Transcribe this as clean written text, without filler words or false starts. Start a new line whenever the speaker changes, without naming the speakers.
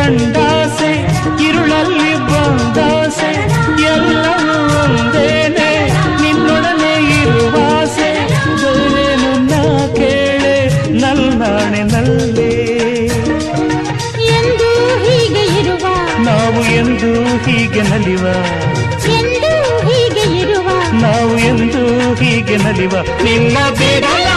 ಕಂಡಾಸೆ ഇരുಳಲ್ಲಿ ಬಂದಾಸೆ ಎಲ್ಲವೂ ಒಂದೇನೆ ನಿನ್ನೊಡನೆ ಇರುವಾಸೆ ಬೇರೇನು ನಾ ಕೇಳೆ ನಲ್ನಾಣೆ ನಲ್ಲೇ
ಎಂದು ಹೀಗೆ ಇರುವ
ನಾವು ಎಂದು ಹೀಗೆ ನಲಿವ
ಎಂದು ಹೀಗೆ ಇರುವ
ನಾವು ಎಂದು ಹೀಗೆ ನಲಿವ ನಿನ್ನ ಬಿಡಲ